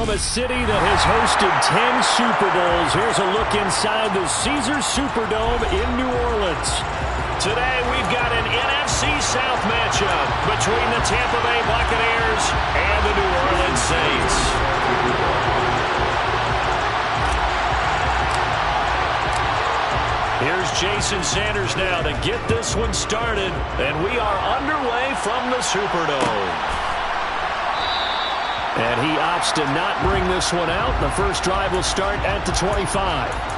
From a city that has hosted 10 Super Bowls, here's a look inside the Caesars Superdome in New Orleans. Today, we've got an NFC South matchup between the Tampa Bay Buccaneers and the New Orleans Saints. Here's Jason Sanders now to get this one started, and we are underway from the Superdome. And he opts to not bring this one out. The first drive will start at the 25.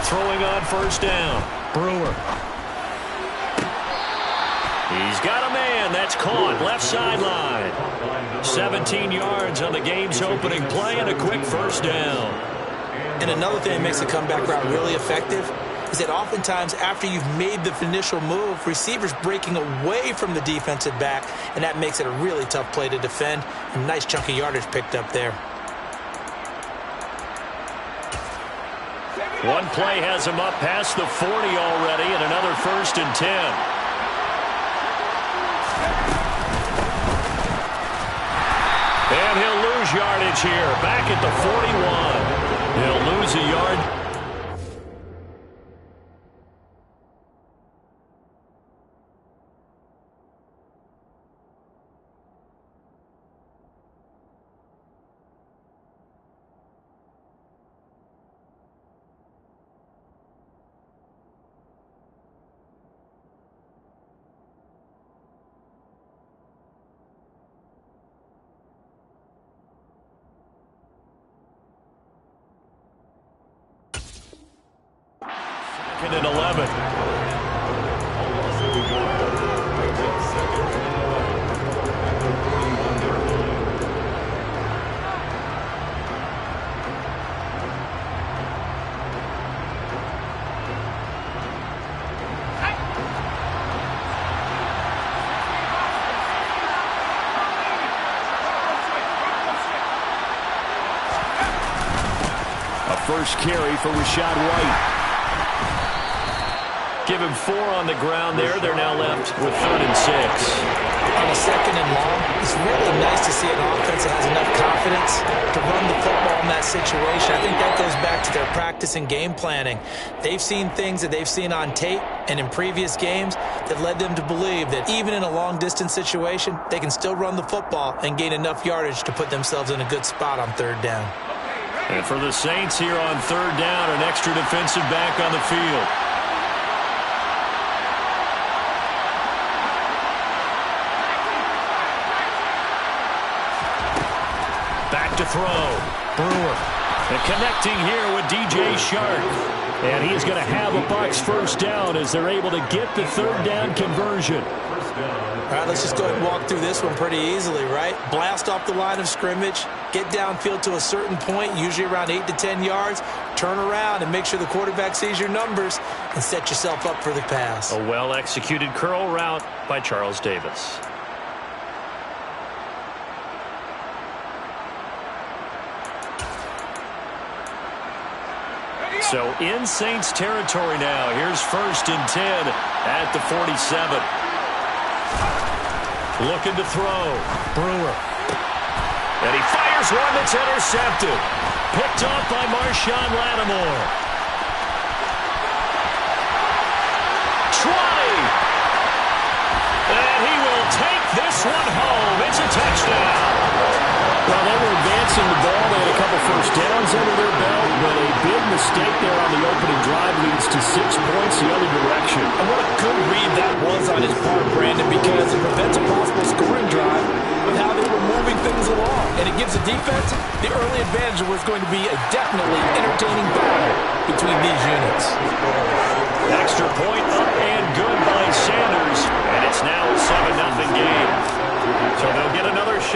Throwing on first down. Brewer. He's got a man. That's caught. Left sideline. 17 yards on the game's opening play and a quick first down. And another thing that makes the comeback route really effective is that oftentimes after you've made the initial move, receivers breaking away from the defensive back, and that makes it a really tough play to defend. A nice chunk of yardage picked up there. One play has him up past the 40 already, and another 1st and 10. And he'll lose yardage here, back at the 41. He'll lose a yard. Second and 11. A first carry for Rachaad White. Give him 4 on the ground there. They're now left with 3rd and 6. On a 2nd and long, it's really nice to see an offense that has enough confidence to run the football in that situation. I think that goes back to their practice and game planning. They've seen things that they've seen on tape and in previous games that led them to believe that even in a long-distance situation, they can still run the football and gain enough yardage to put themselves in a good spot on 3rd down. And for the Saints here on 3rd down, an extra defensive back on the field. To throw. Brewer. And connecting here with DJ Shark. And he's going to have a Bucs first down as they're able to get the 3rd down conversion. All right, let's just go ahead and walk through this one pretty easily, right? Blast off the line of scrimmage, get downfield to a certain point, usually around 8 to 10 yards, turn around and make sure the quarterback sees your numbers and set yourself up for the pass. A well-executed curl route by Charles Davis. So in Saints territory now. Here's 1st and 10 at the 47. Looking to throw. Brewer. And he fires one that's intercepted. Picked off by Marshawn Lattimore. 20. And he will take this one home. It's a touchdown. Well, they were advancing the ball. They had a couple first downs under their belt, but a big mistake there on the opening drive leads to 6 points the other direction. And what a good read that was on his part, Brandon, because it prevents a possible scoring drive with how they were moving things along. And it gives the defense the early advantage of what's going to be a definitely entertaining battle between these units. Extra point up and good by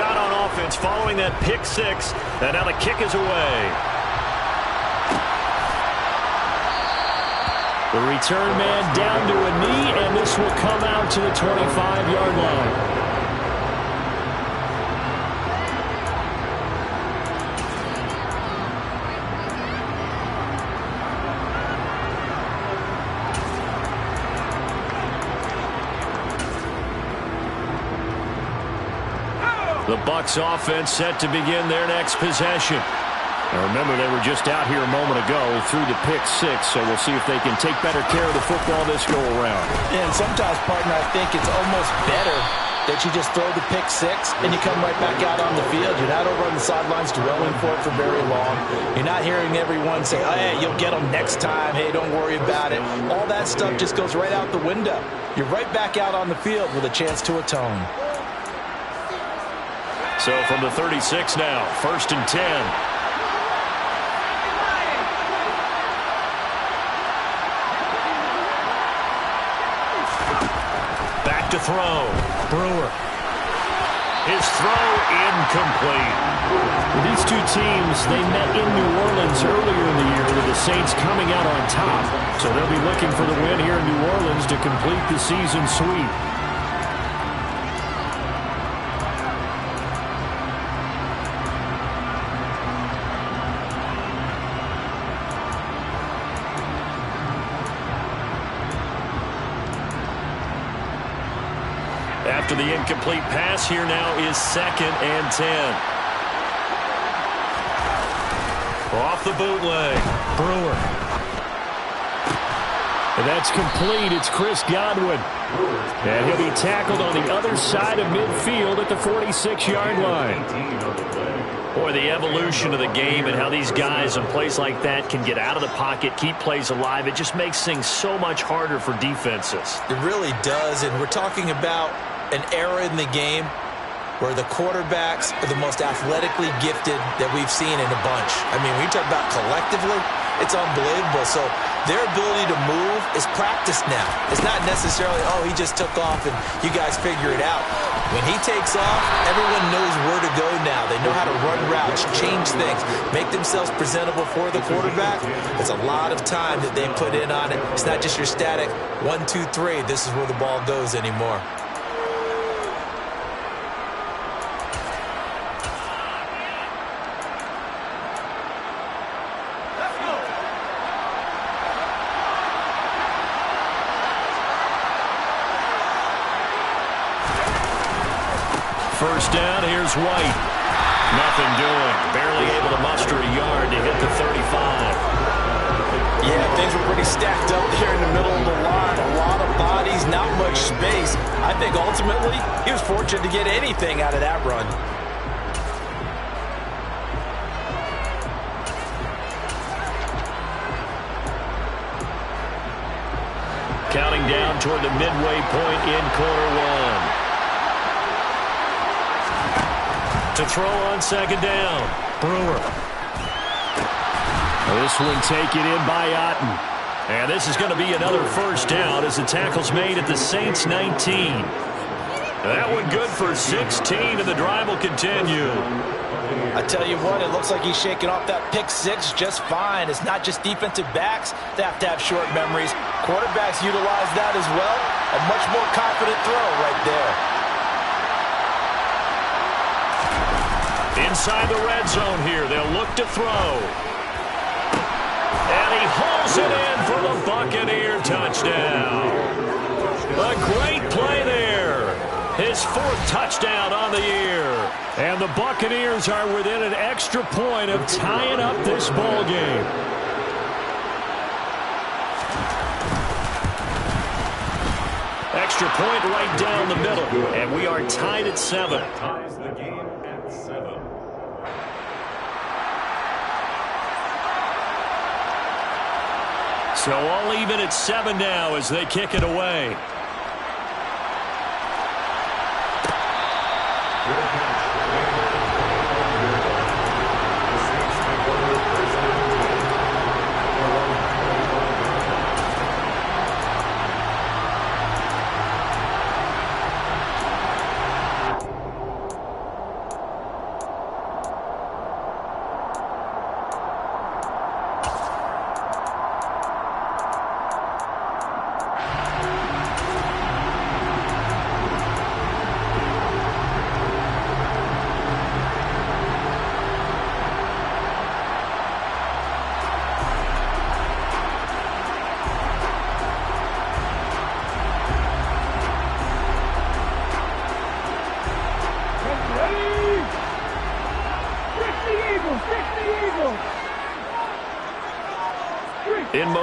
shot on offense following that pick six. And now the kick is away. The return man down to a knee, and this will come out to the 25-yard line. The Bucs offense set to begin their next possession. Now remember, they were just out here a moment ago through the pick six, so we'll see if they can take better care of the football this go-around. And sometimes, partner, I think it's almost better that you just throw the pick six and you come right back out on the field. You're not over on the sidelines dwelling for it for very long. You're not hearing everyone say, oh, hey, you'll get them next time. Hey, don't worry about it. All that stuff just goes right out the window. You're right back out on the field with a chance to atone. So from the 36 now, 1st and 10. Back to throw. Brewer. His throw incomplete. With these two teams, they met in New Orleans earlier in the year with the Saints coming out on top. So they'll be looking for the win here in New Orleans to complete the season sweep. After the incomplete pass, here now is 2nd and 10. Off the bootleg. Brewer. And that's complete. It's Chris Godwin. And he'll be tackled on the other side of midfield at the 46-yard line. Boy, the evolution of the game and how these guys in plays like that can get out of the pocket, keep plays alive, it just makes things so much harder for defenses. It really does, and we're talking about an era in the game where the quarterbacks are the most athletically gifted that we've seen in a bunch. I mean, when you talk about collectively, it's unbelievable. So their ability to move is practiced now. It's not necessarily, oh, he just took off and you guys figure it out. When he takes off, everyone knows where to go now. They know how to run routes, change things, make themselves presentable for the quarterback. It's a lot of time that they put in on it. It's not just your static 1, 2, 3. This is where the ball goes anymore. First down, here's White. Nothing doing. Barely able to muster a yard to hit the 35. Yeah, things were pretty stacked up there in the middle of the line. A lot of bodies, not much space. I think ultimately he was fortunate to get anything out of that run. Counting down toward the midway point in quarter one. To throw on 2nd down. Brewer. This one taken in by Otten. And this is going to be another first down as the tackle's made at the Saints 19. That one good for 16, and the drive will continue. I tell you what, it looks like he's shaking off that pick six just fine. It's not just defensive backs that have to have short memories. Quarterbacks utilize that as well. A much more confident throw right there. Inside the red zone here, they'll look to throw. And he hauls it in for the Buccaneer touchdown. A great play there. His 4th touchdown on the year. And the Buccaneers are within an extra point of tying up this ball game. Extra point right down the middle. And we are tied at 7. Ties the game at 7. So all even at 7 now as they kick it away.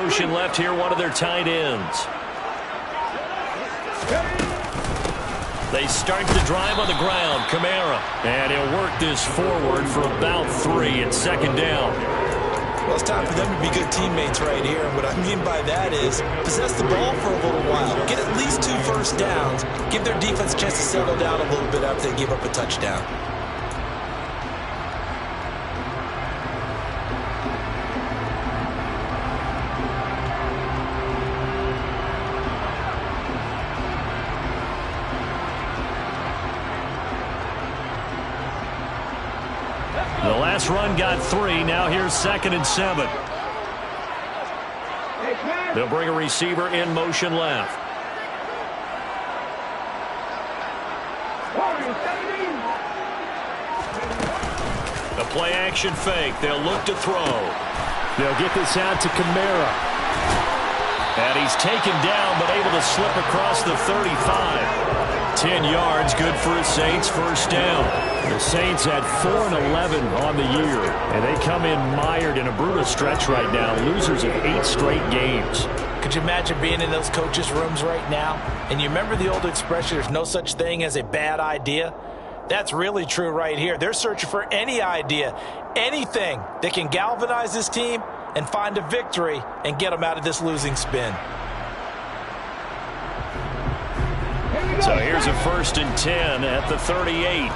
motion left here, one of their tight ends. They start the drive on the ground. Kamara. And he'll work this forward for about 3 and 2nd down. Well, it's time for them to be good teammates right here. And what I mean by that is possess the ball for a little while. Get at least 2 first downs. Give their defense a chance to settle down a little bit after they give up a touchdown. The last run got 3. Now here's 2nd and 7. They'll bring a receiver in motion left. A play action fake. They'll look to throw. They'll get this out to Kamara. And he's taken down but able to slip across the 35. 10 yards, good for a Saints first down. The Saints at 4-11 on the year, and they come in mired in a brutal stretch right now, losers of 8 straight games. Could you imagine being in those coaches' rooms right now? And you remember the old expression, there's no such thing as a bad idea? That's really true right here. They're searching for any idea, anything that can galvanize this team and find a victory and get them out of this losing spin. So here's a 1st and 10 at the 38.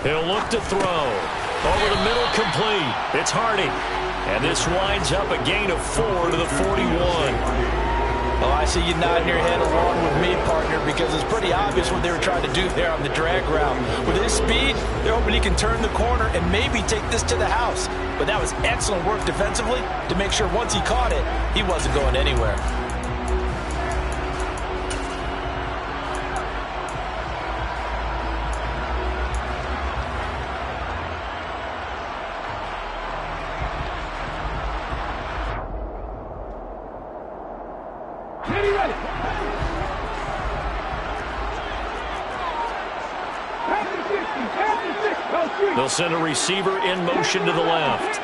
He'll look to throw. Over the middle, complete. It's Hardy. And this winds up a gain of 4 to the 41. Oh, I see you nodding your head along with me, partner, because it's pretty obvious what they were trying to do there on the drag route. With his speed, they're hoping he can turn the corner and maybe take this to the house. But that was excellent work defensively to make sure once he caught it, he wasn't going anywhere. They'll send a receiver in motion to the left.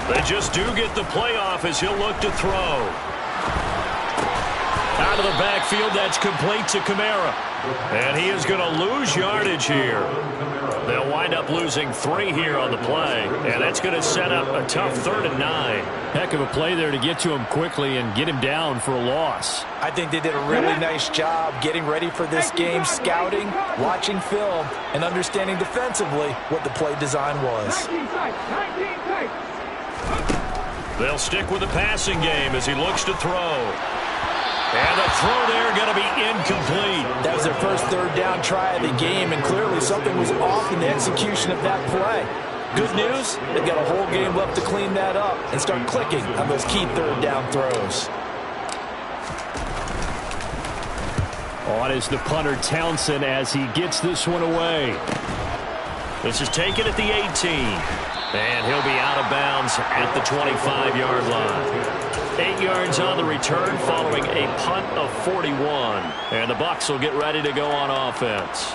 They just do get the play off as he'll look to throw. Out of the backfield, that's complete to Kamara. And he is going to lose yardage here. They'll wind up losing 3 here on the play. And that's going to set up a tough 3rd and 9. Heck of a play there to get to him quickly and get him down for a loss. I think they did a really nice job getting ready for this game, scouting, watching film, and understanding defensively what the play design was. They'll stick with the passing game as he looks to throw. And the throw there going to be incomplete. That was their first 3rd down try of the game, and clearly something was off in the execution of that play. Good news, they've got a whole game left to clean that up and start clicking on those key 3rd down throws. On is the punter Townsend as he gets this one away. This is taken at the 18. And he'll be out of bounds at the 25-yard line. 8 yards on the return following a punt of 41. And the Bucs will get ready to go on offense.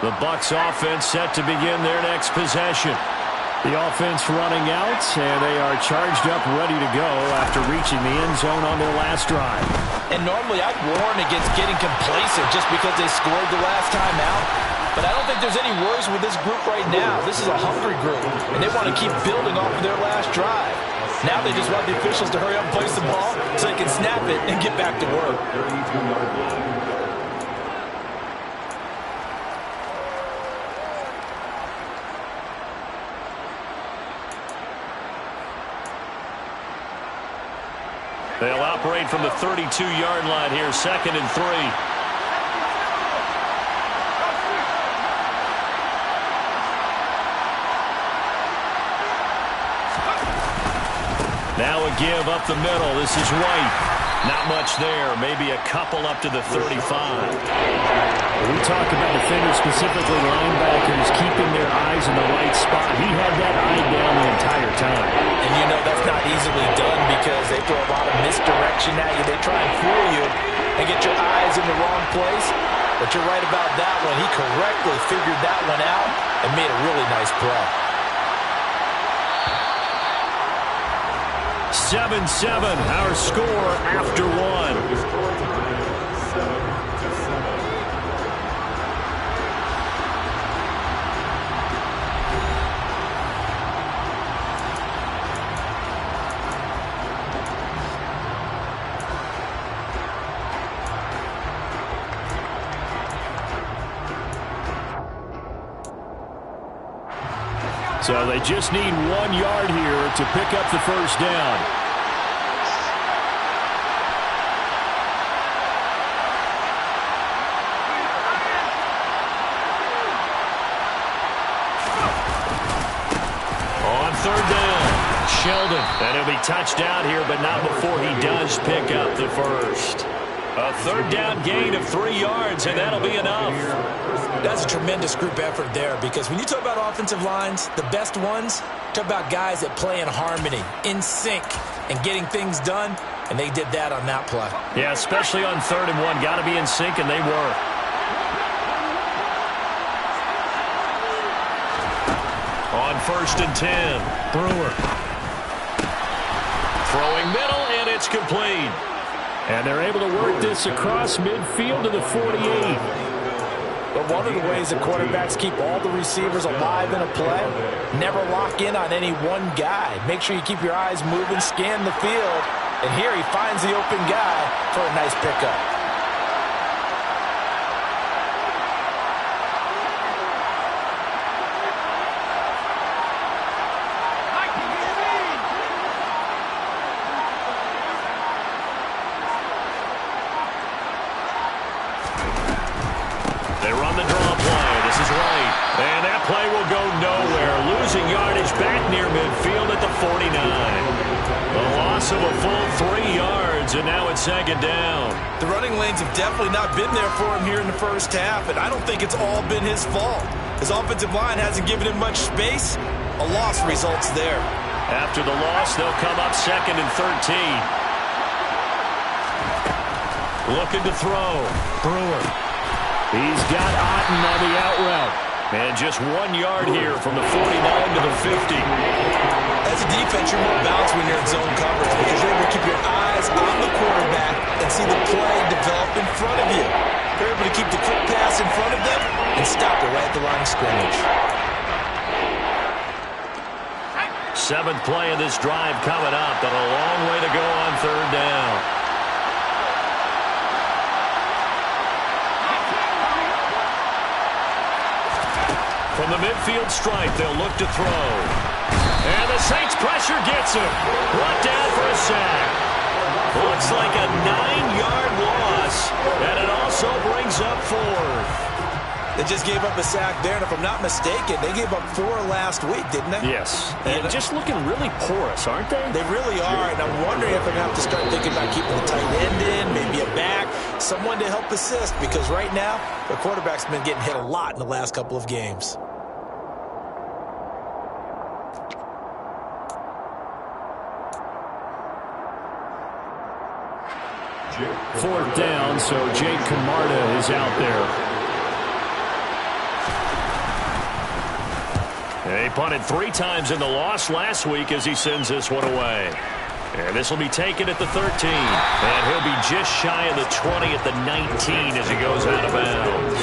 The Bucs offense set to begin their next possession. The offense running out, and they are charged up, ready to go after reaching the end zone on their last drive. And normally I'd warn against getting complacent just because they scored the last time out. But I don't think there's any worries with this group right now. This is a hungry group, and they want to keep building off of their last drive. Now they just want the officials to hurry up and place the ball so they can snap it and get back to work. They'll operate from the 32-yard line here, 2nd and 3. Now a give up the middle. This is White. Not much there. Maybe a couple up to the 35. We talk about defenders, specifically linebackers, keeping their eyes in the right spot. He had that eye down the entire time. And you know that's not easily done because they throw a lot of misdirection at you. They try and fool you and get your eyes in the wrong place. But you're right about that one. He correctly figured that one out and made a really nice play. 7-7, our score after one. So they just need 1 yard here to pick up the first down. On third down, Sheldon. And he'll be touched out here, but not before he does pick up the first. A third down gain of 3 yards, and that'll be enough. That's a tremendous group effort there because when you talk about offensive lines, the best ones, talk about guys that play in harmony, in sync, and getting things done, and they did that on that play. Yeah, especially on 3rd and 1. Got to be in sync, and they were. On 1st and 10, Brewer. Throwing middle, and it's complete. And they're able to work this across midfield to the 48. But one of the ways that quarterbacks keep all the receivers alive in a play, never lock in on any one guy. Make sure you keep your eyes moving, scan the field. And here he finds the open guy for a nice pickup. And that play will go nowhere. Losing yardage back near midfield at the 49. A loss of a full 3 yards, and now it's 2nd down. The running lanes have definitely not been there for him here in the first half, and I don't think it's all been his fault. His offensive line hasn't given him much space. A loss results there. After the loss, they'll come up 2nd and 13. Looking to throw. Brewer. He's got Otten on the out route. And just 1 yard here from the 49 to the 50. As a defense, you're more balanced when you're in zone coverage because you're able to keep your eyes on the quarterback and see the play develop in front of you. You're able to keep the quick pass in front of them and stop it right at the line of scrimmage. 7th play of this drive coming up, but a long way to go on 3rd down. From the midfield stripe, they'll look to throw. And the Saints pressure gets him. Brought down for a sack. Looks like a 9-yard loss, and it also brings up 4th. They just gave up a sack there, and if I'm not mistaken, they gave up 4 last week, didn't they? Yes. And just looking really porous, aren't they? They really are, and I'm wondering if I'm going to have to start thinking about keeping the tight end in, maybe a back, someone to help assist, because right now, the quarterback's been getting hit a lot in the last couple of games. Fourth down, so Jake Camarda is out there. He punted 3 times in the loss last week as he sends this one away. And this will be taken at the 13. And he'll be just shy of the 20 at the 19 as he goes out of bounds.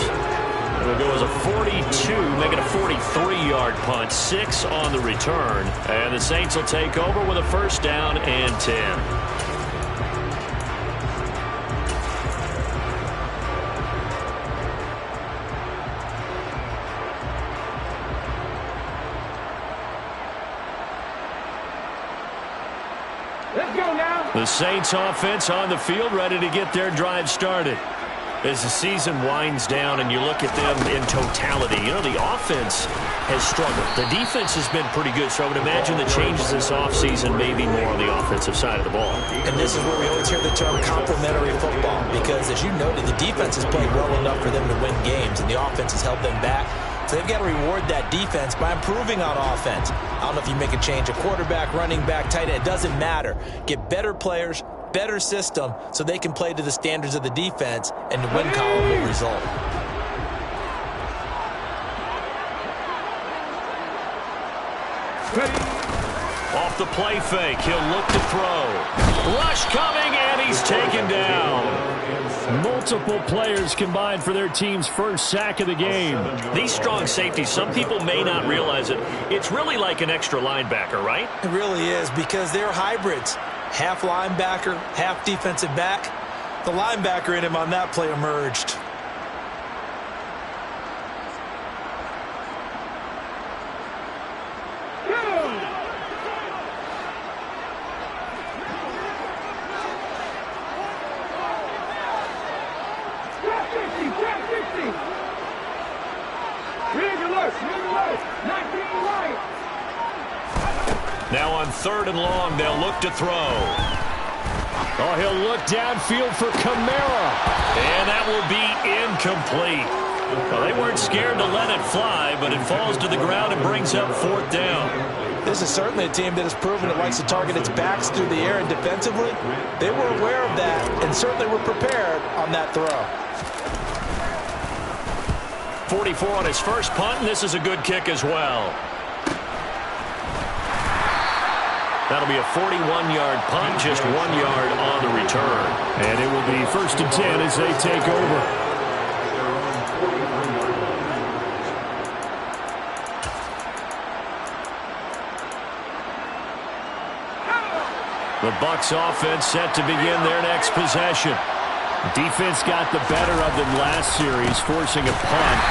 It'll go as a 42, make it a 43-yard punt, 6 on the return. And the Saints will take over with a 1st down and 10. The Saints offense on the field, ready to get their drive started. As the season winds down and you look at them in totality, you know, the offense has struggled. The defense has been pretty good, so I would imagine the changes this offseason may be more on the offensive side of the ball. And this is where we always hear the term complementary football, because as you noted, the defense has played well enough for them to win games, and the offense has held them back. So they've got to reward that defense by improving on offense. I don't know if you make a change, a quarterback, running back, tight end, it doesn't matter. Get better players, better system, so they can play to the standards of the defense, and the win column will result. Off the play fake, he'll look to throw. Rush coming, and he's taken down. Multiple players combined for their team's first sack of the game. These strong safeties, some people may not realize it. It's really like an extra linebacker, right? It really is, because they're hybrids. Half linebacker, half defensive back. The linebacker in him on that play emerged. Now on 3rd and long, they'll look to throw. Oh, he'll look downfield for Kamara. And that will be incomplete. Well, they weren't scared to let it fly, but it falls to the ground and brings up 4th down. This is certainly a team that has proven it likes to target its backs through the air, and defensively, they were aware of that and certainly were prepared on that throw. 44 on his first punt, and this is a good kick as well. That'll be a 41-yard punt, just 1 yard on the return. And it will be 1st and 10 as they take over. The Bucs offense set to begin their next possession. Defense got the better of them last series, forcing a punt.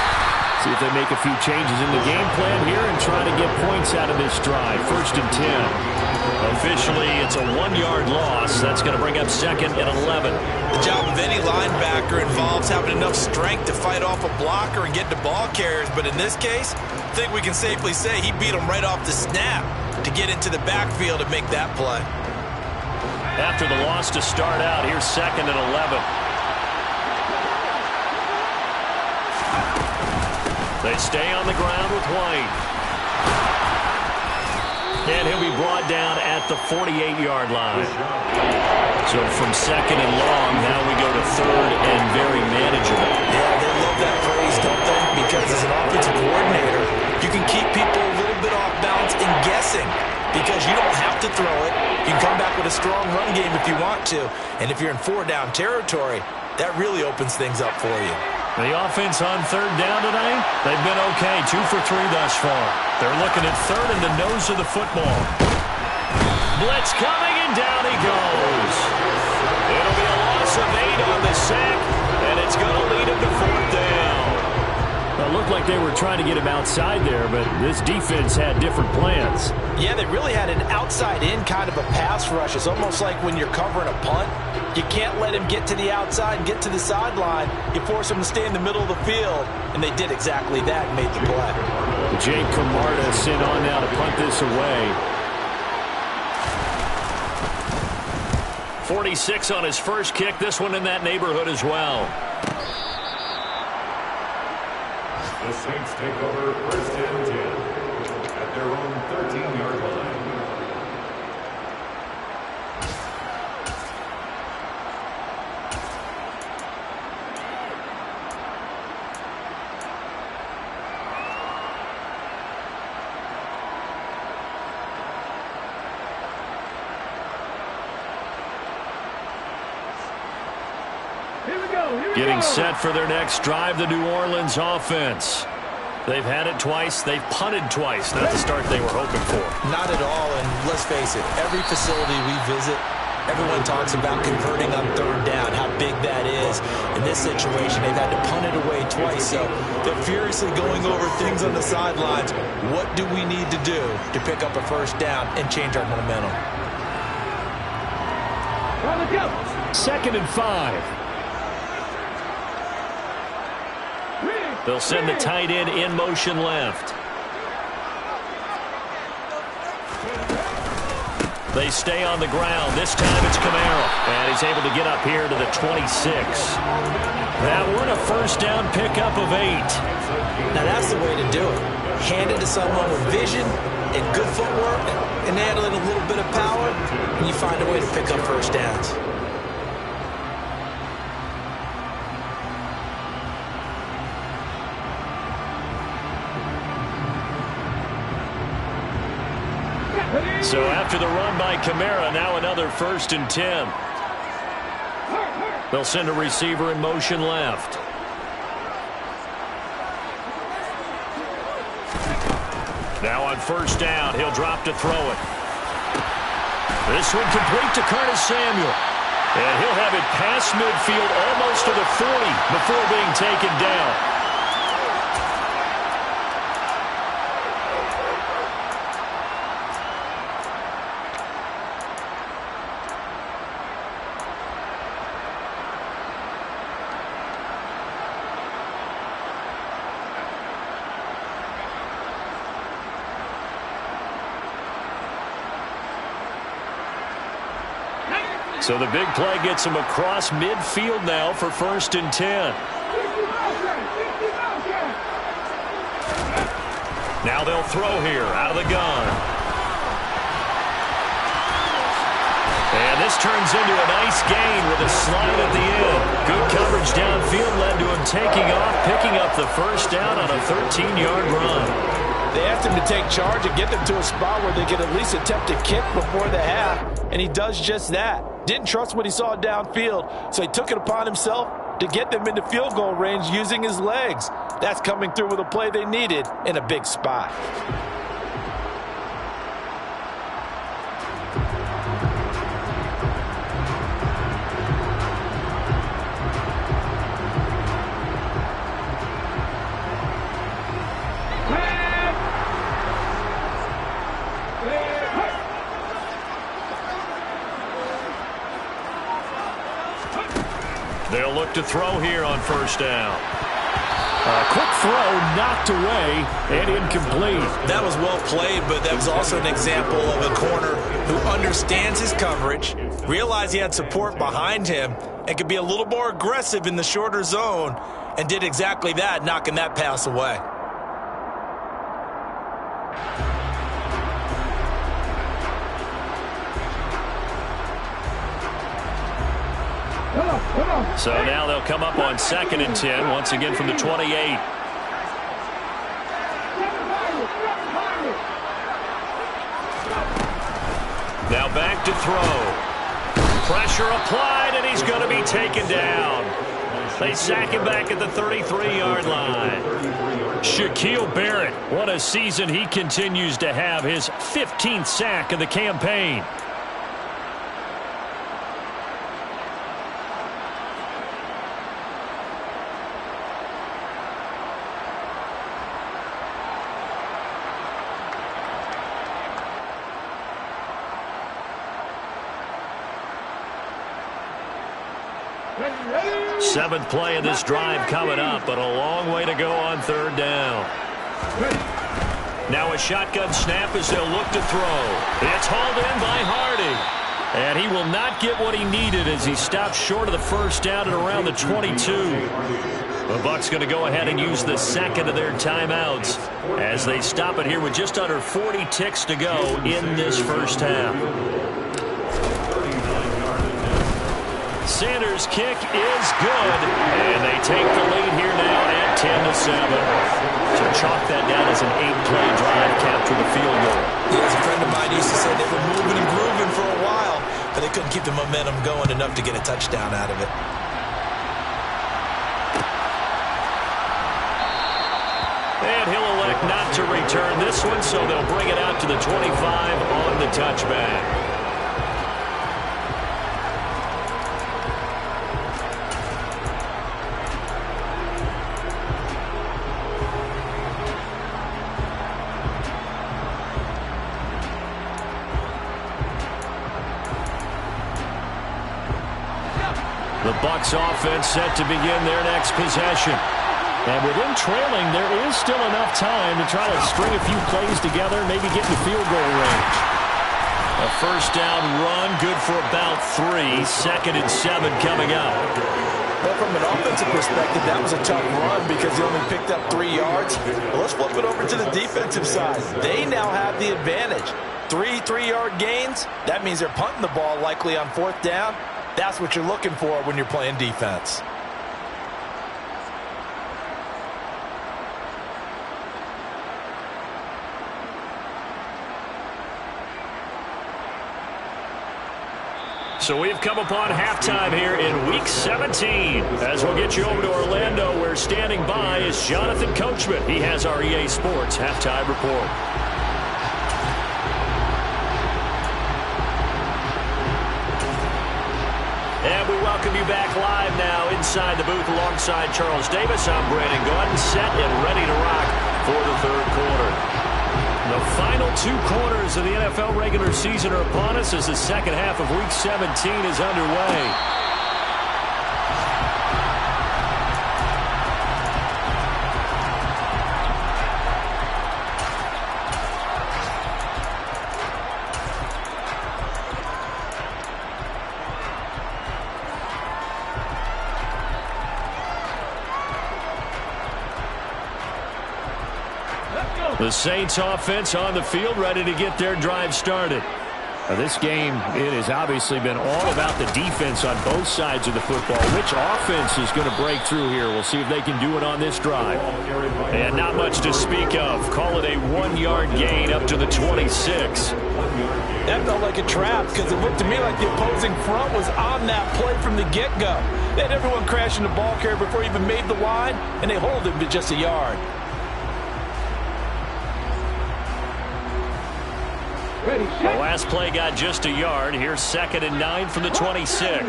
See if they make a few changes in the game plan here and try to get points out of this drive. 1st and 10. Officially, it's a 1 yard loss. That's going to bring up 2nd and 11. The job of any linebacker involves having enough strength to fight off a blocker and get to ball carriers. But in this case, I think we can safely say he beat him right off the snap to get into the backfield and make that play. After the loss to start out, here's 2nd and 11. They stay on the ground with White. And he'll be brought down at the 48-yard line. So from 2nd and long, now we go to 3rd and very manageable. Yeah, they love that phrase, don't they? Because as an offensive coordinator, you can keep people a little bit off balance and guessing, because you don't have to throw it. You can come back with a strong run game if you want to. And if you're in 4-down territory, that really opens things up for you. The offense on 3rd down tonight, they've been okay, 2 for 3 thus far. They're looking at 3rd and the nose of the football. Blitz coming, and down he goes. It'll be a loss of 8 on the sack, and it's going to lead him to 4th down. Well, it looked like they were trying to get him outside there, but this defense had different plans. Yeah, they really had an outside-in kind of a pass rush. It's almost like when you're covering a punt, you can't let him get to the outside and get to the sideline. You force him to stay in the middle of the field, and they did exactly that and made the play. Jake Camarda sent on now to punt this away. 46 on his first kick. This one in that neighborhood as well. The Saints take over 1st and 10 at their own 13-yard line. Getting set for their next drive, the New Orleans offense. They've had it twice. They've punted twice. Not the start they were hoping for. Not at all, and let's face it, every facility we visit, everyone talks about converting on 3rd down, how big that is. In this situation, they've had to punt it away twice, so they're furiously going over things on the sidelines. What do we need to do to pick up a 1st down and change our momentum? 2nd and 5. They'll send the tight end in motion left. They stay on the ground. This time it's Kamara. And he's able to get up here to the 26. That one a first down pickup of 8. Now that's the way to do it. Hand it to someone with vision and good footwork and add a little bit of power, and you find a way to pick up first downs. So after the run by Kamara, now another 1st and 10. They'll send a receiver in motion left. Now on 1st down, he'll drop to throw it. This one complete to Curtis Samuel. And he'll have it past midfield almost to the 40 before being taken down. So the big play gets him across midfield now for 1st and 10. Now they'll throw here out of the gun. And this turns into a nice gain with a slide at the end. Good coverage downfield led to him taking off, picking up the 1st down on a 13-yard run. They asked him to take charge and get them to a spot where they could at least attempt to kick before the half, and he does just that. Didn't trust what he saw downfield, so he took it upon himself to get them into field goal range using his legs. That's coming through with a play they needed in a big spot. They'll look to throw here on 1st down. A quick throw knocked away and incomplete. That was well played, but that was also an example of a corner who understands his coverage, realized he had support behind him, and could be a little more aggressive in the shorter zone, and did exactly that, knocking that pass away. So now they'll come up on 2nd and 10, once again from the 28. Now back to throw. Pressure applied, and he's going to be taken down. They sack him back at the 33-yard line. Shaquille Barrett, what a season he continues to have, his 15th sack of the campaign. Seventh play of this drive coming up, but a long way to go on 3rd down. Now a shotgun snap as they'll look to throw. It's hauled in by Hardy. And he will not get what he needed as he stopped short of the 1st down at around the 22. The Bucs going to go ahead and use the 2nd of their timeouts as they stop it here with just under 40 ticks to go in this 1st half. Sanders' kick is good, and they take the lead here now at 10-7. So chalk that down as an 8-play drive, capture the field goal. Yeah, as a friend of mine used to say, they were moving and grooving for a while, but they couldn't keep the momentum going enough to get a touchdown out of it. And he'll elect not to return this one, so they'll bring it out to the 25 on the touchback. The Bucs offense set to begin their next possession. And with them trailing, there is still enough time to try to string a few plays together, maybe get in the field goal range. A first down run, good for about 3. 2nd and 7 coming up. Well, from an offensive perspective, that was a tough run because he only picked up 3 yards. Well, let's flip it over to the defensive side. They now have the advantage. 3 3-yard gains, that means they're punting the ball likely on 4th down. That's what you're looking for when you're playing defense. So we've come upon halftime here in Week 17. As we'll get you over to Orlando, where standing by is Jonathan Coachman. He has our EA Sports Halftime Report. And we welcome you back live now inside the booth alongside Charles Davis. I'm Brandon Gaudin, set and ready to rock for the 3rd quarter. The final 2 quarters of the NFL regular season are upon us as the second half of Week 17 is underway. The Saints offense on the field, ready to get their drive started. Now, this game, it has obviously been all about the defense on both sides of the football. Which offense is going to break through here? We'll see if they can do it on this drive. And not much to speak of. Call it a 1-yard gain up to the 26. That felt like a trap because it looked to me like the opposing front was on that play from the get-go. They had everyone crashing the ball carrier before he even made the line, and they hold him to just a yard. The last play got just a yard. Here's 2nd and 9 from the 26.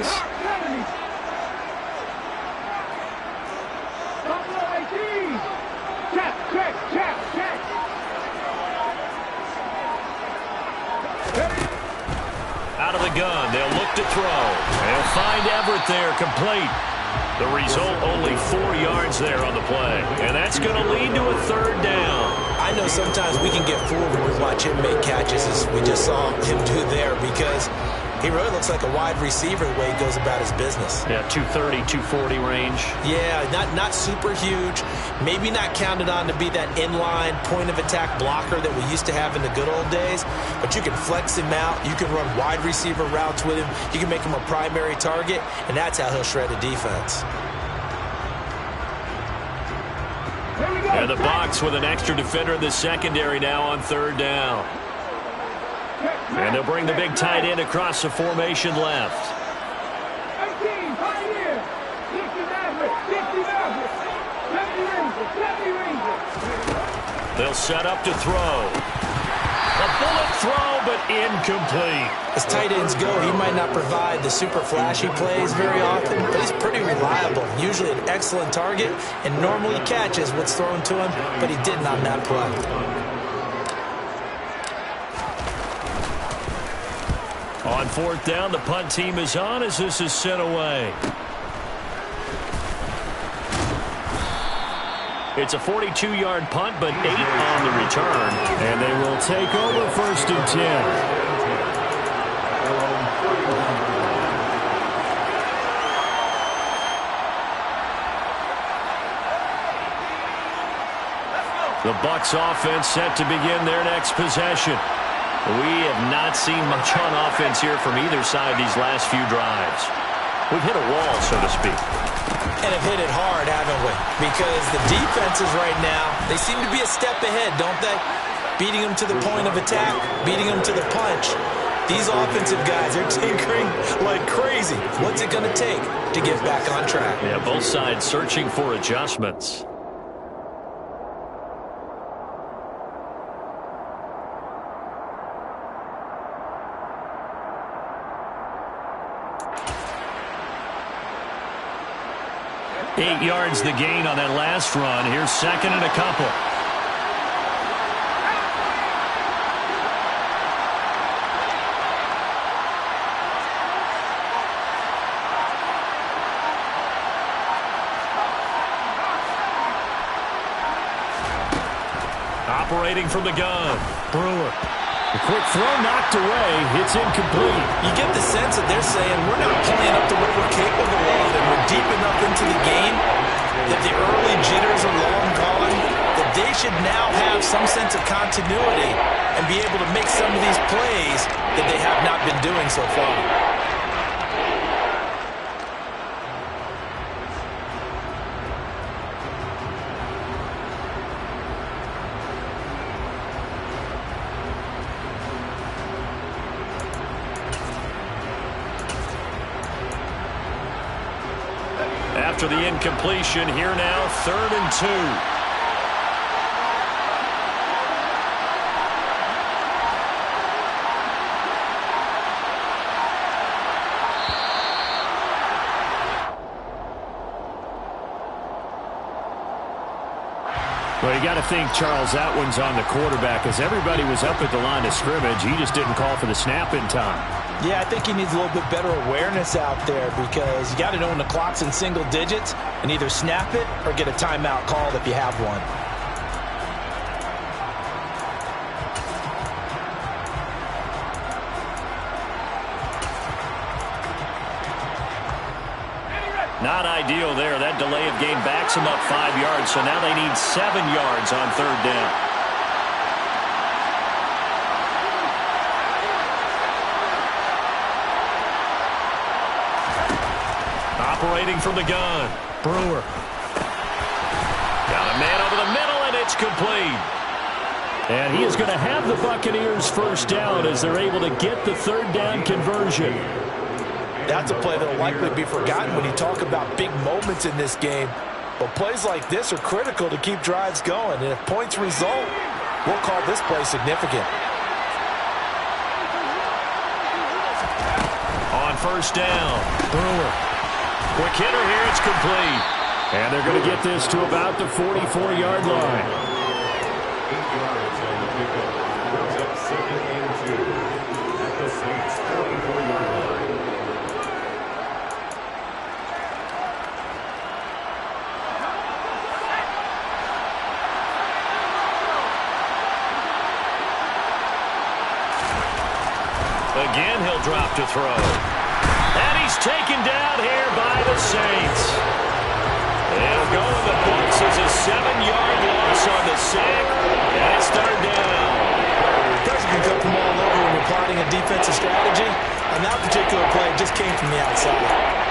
Out of the gun, they'll look to throw. They'll find Everett there, complete. The result, only 4 yards there on the play. And that's going to lead to a 3rd down. I know sometimes we can get fooled when we watch him make catches, as we just saw him do there, because he really looks like a wide receiver the way he goes about his business. Yeah, 230, 240 range. Yeah, not super huge. Maybe not counted on to be that inline point-of-attack blocker that we used to have in the good old days, but you can flex him out. You can run wide receiver routes with him. You can make him a primary target, and that's how he'll shred a defense. And the box with an extra defender in the secondary now on 3rd down. And they'll bring the big tight end across the formation left. They'll set up to throw. A bullet throw, but incomplete. As tight ends go, he might not provide the super flashy plays very often, but he's pretty reliable. Usually an excellent target, and normally catches what's thrown to him, but he didn't on that play. On 4th down, the punt team is on as this is sent away. It's a 42-yard punt, but 8 on the return. And they will take over 1st and 10. The Bucs offense set to begin their next possession. We have not seen much on offense here from either side these last few drives. We've hit a wall, so to speak. And have hit it hard, haven't we? Because the defenses right now, they seem to be a step ahead, don't they? Beating them to the point of attack, beating them to the punch. These offensive guys are tinkering like crazy. What's it going to take to get back on track? Yeah, both sides searching for adjustments. Eight yards the gain on that last run. Here's 2nd and a couple. Operating from the gun, Brewer. The quick throw knocked away. It's incomplete. You get the sense that they're saying we're not playing up to what we're capable of, and we're deep enough into the game that the early jitters are long gone, that they should now have some sense of continuity and be able to make some of these plays that they have not been doing so far. After the incompletion, here now, 3rd and 2. Well, you got to think, Charles, that one's on the quarterback, as everybody was up at the line of scrimmage. He just didn't call for the snap in time. Yeah, I think he needs a little bit better awareness out there, because you got to know when the clock's in single digits and either snap it or get a timeout called if you have one. Not ideal there. That delay of game backs them up 5 yards, so now they need 7 yards on 3rd down. Operating from the gun, Brewer. Got a man over the middle, and it's complete. And he is going to have the Buccaneers first down as they're able to get the 3rd down conversion. That's a play that will likely be forgotten when you talk about big moments in this game. But plays like this are critical to keep drives going. And if points result, we'll call this play significant. On 1st down, Brewer. Quick hitter here, it's complete. And they're going to get this to about the 44-yard line. 8 yards on the pickup. Brings up 2nd and 2 at the Saints' 44-yard line. Again, he'll drop to throw. And he's taken down here by the Saints. It'll go in the books as a 7-yard loss on the sack. And it's 3rd down. Pressure can come from all over when you're plotting a defensive strategy. On that particular play, it just came from the outside.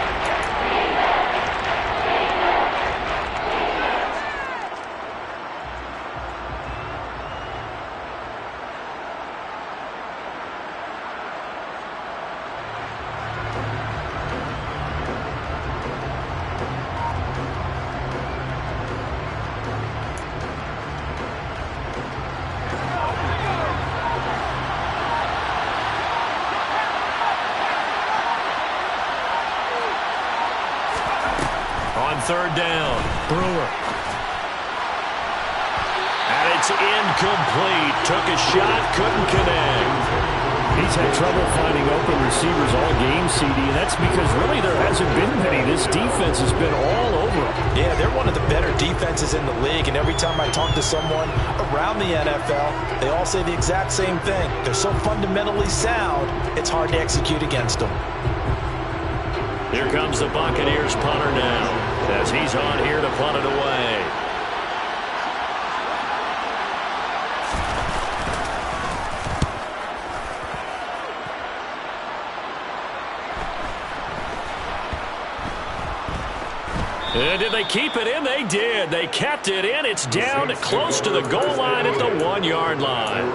On 3rd down, Brewer. And it's incomplete. Took a shot, couldn't connect. He's had trouble finding open receivers all game, CD, and that's because really there hasn't been many. This defense has been all over them. Yeah, they're one of the better defenses in the league, and every time I talk to someone around the NFL, they all say the exact same thing. They're so fundamentally sound, it's hard to execute against them. Here comes the Buccaneers punter now, as he's on here to punt it away. And did they keep it in? They did. They kept it in. It's down close to the goal line at the 1-yard line.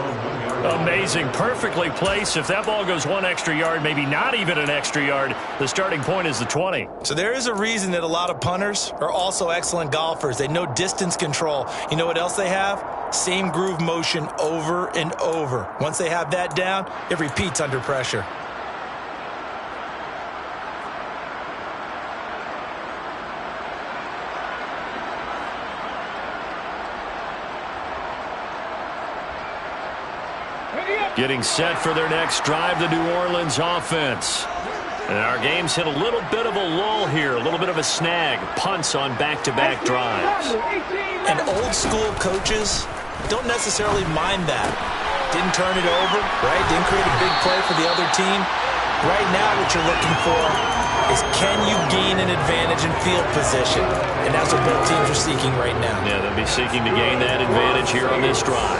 Amazing. Perfectly placed. If that ball goes 1 extra yard, maybe not even an extra yard, the starting point is the 20. So there is a reason that a lot of punters are also excellent golfers. They know distance control. You know what else they have? Same groove motion over and over. Once they have that down, it repeats under pressure. Getting set for their next drive, the New Orleans offense. And our game's hit a little bit of a lull here, a little bit of a snag. Punts on back-to-back drives. And old school coaches don't necessarily mind that. Didn't turn it over, right? Didn't create a big play for the other team. Right now what you're looking for is can you gain an advantage in field position? And that's what both teams are seeking right now. Yeah, they'll be seeking to gain that advantage here on this drive.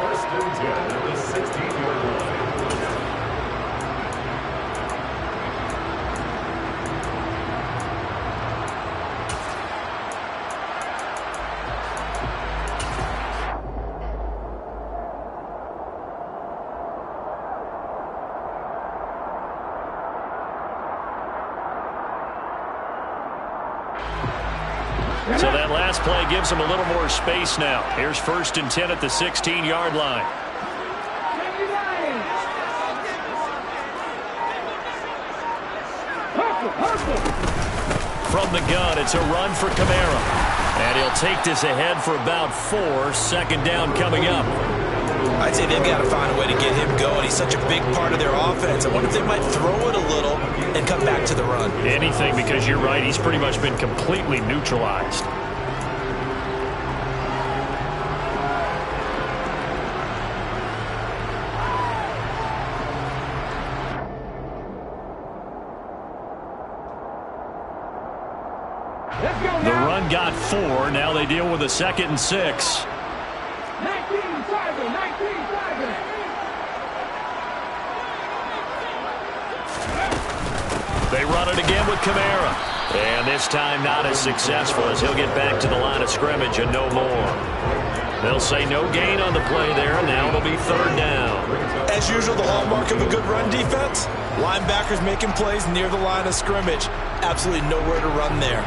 First and 10 at the 16-yard line. So that last play gives them a little more space now. Here's first and 10 at the 16-yard line. From the gun, it's a run for Kamara. And he'll take this ahead for about 4. Second down coming up. I'd say they've got to find a way to get him going. He's such a big part of their offense. I wonder if they might throw it a little and come back to the run. Anything, because you're right, he's pretty much been completely neutralized. The run got 4. Now they deal with a 2nd and 6. They run it again with Kamara. And this time not as successful as he'll get back to the line of scrimmage and no more. They'll say no gain on the play there. Now it'll be 3rd down. As usual, the hallmark of a good run defense, linebackers making plays near the line of scrimmage. Absolutely nowhere to run there.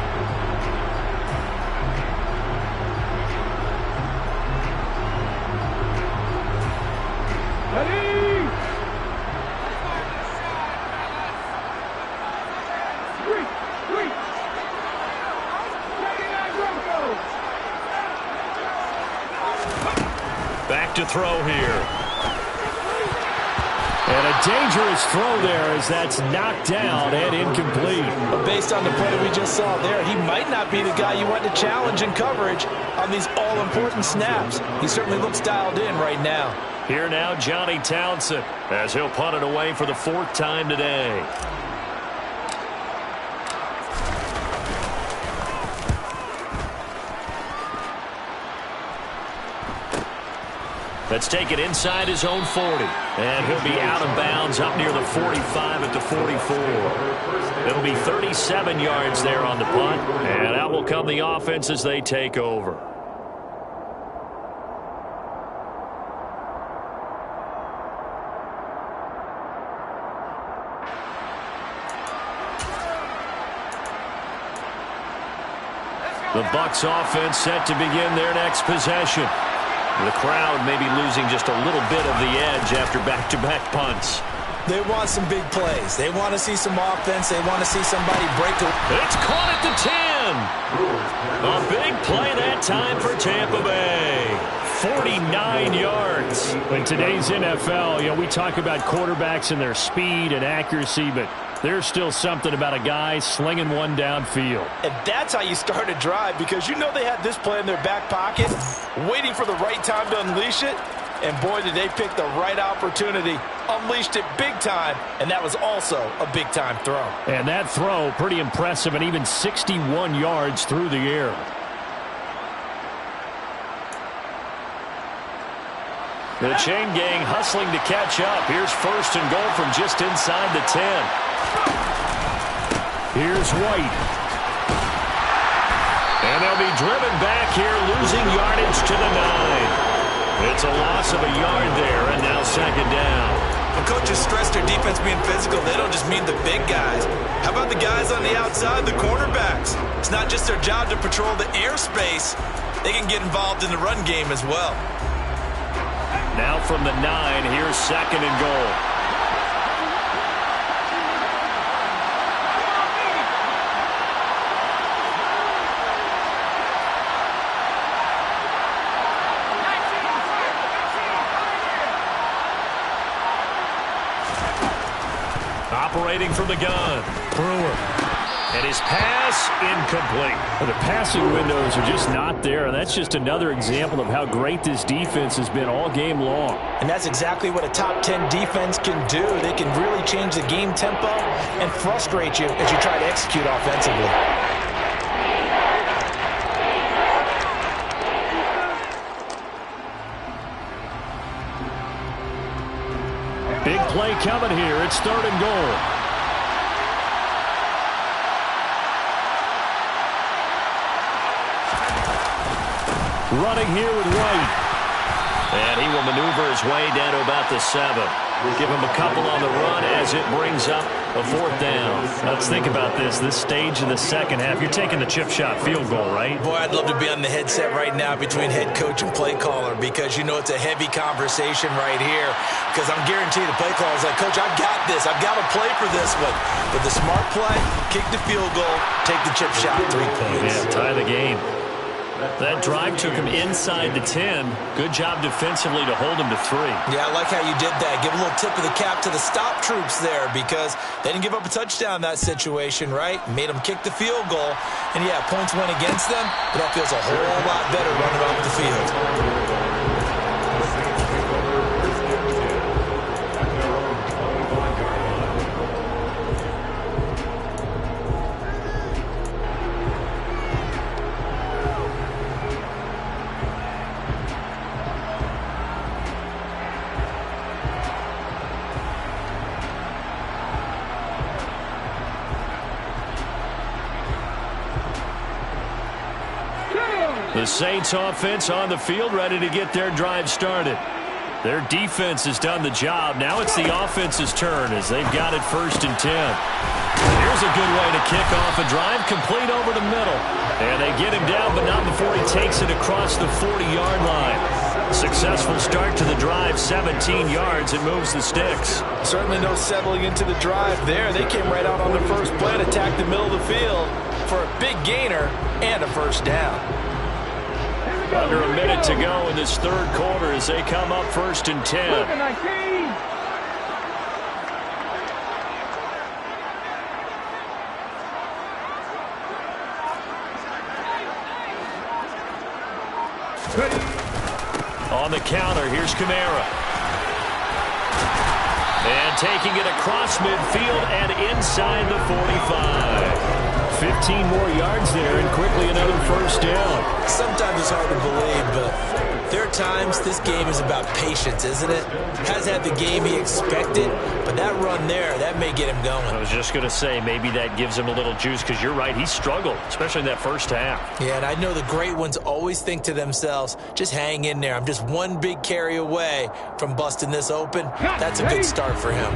Back to throw here. And a dangerous throw there as that's knocked down and incomplete. But based on the play we just saw there, he might not be the guy you want to challenge in coverage on these all-important snaps. He certainly looks dialed in right now. Here now, Johnny Townsend, as he'll punt it away for the 4th time today. Let's take it inside his own 40. And he'll be out of bounds up near the 45 at the 44. It'll be 37 yards there on the punt. And out will come the offense as they take over. The Bucs offense set to begin their next possession. The crowd may be losing just a little bit of the edge after back-to-back punts. They want some big plays. They want to see some offense. They want to see somebody break away. It's caught at the 10. A big play that time for Tampa Bay. 49 yards. In today's NFL, we talk about quarterbacks and their speed and accuracy, but there's still something about a guy slinging one downfield. And that's how you start a drive, because you know they had this play in their back pocket, waiting for the right time to unleash it. And boy, did they pick the right opportunity. Unleashed it big time, and that was also a big-time throw. And that throw, pretty impressive, and even 61 yards through the air. The chain gang hustling to catch up. Here's first and goal from just inside the 10. Here's White. And they'll be driven back here, losing yardage to the 9. It's a loss of a yard there, and now 2nd down. When coaches stress their defense being physical, they don't just mean the big guys. How about the guys on the outside, the cornerbacks? It's not just their job to patrol the airspace. They can get involved in the run game as well. Now from the 9, here's 2nd and goal. Operating from the gun, Brewer. And his pass incomplete. Well, the passing windows are just not there, and that's just another example of how great this defense has been all game long. And that's exactly what a top 10 defense can do. They can really change the game tempo and frustrate you as you try to execute offensively. Big play coming here. It's 3rd and goal. Running here with White. And he will maneuver his way down to about the 7. Give him a couple on the run as it brings up a 4th down. Let's think about this stage of the second half. You're taking the chip shot field goal, right? Boy, I'd love to be on the headset right now between head coach and play caller, because you know it's a heavy conversation right here, because I'm guaranteed the play caller is like, Coach, I've got this. I've got to play for this one. But the smart play, kick the field goal, take the chip shot, 3 points. Yeah, tie the game. That drive took him inside the 10. Good job defensively to hold him to 3. Yeah, I like how you did that. Give a little tip of the cap to the stop troops there, because they didn't give up a touchdown in that situation, right? Made them kick the field goal. And, yeah, points went against them, but that feels a whole lot better running off the field. The Saints offense on the field, ready to get their drive started. Their defense has done the job. Now it's the offense's turn as they've got it 1st and 10. Here's a good way to kick off a drive, complete over the middle. And they get him down, but not before he takes it across the 40-yard line. Successful start to the drive, 17 yards. It moves the sticks. Certainly no settling into the drive there. They came right out on the first play and attacked the middle of the field for a big gainer and a 1st down. Under a minute to go in this 3rd quarter as they come up 1st and 10. On the counter, here's Kamara. And taking it across midfield and inside the 45. 15 more yards there and quickly another 1st down. Sometimes it's hard to believe, but there are times this game is about patience, isn't it? Has had the game he expected, but that run there, that may get him going. I was just going to say, maybe that gives him a little juice, because you're right, he struggled, especially in that 1st half. Yeah, and I know the great ones always think to themselves, just hang in there. I'm just one big carry away from busting this open. That's a good start for him.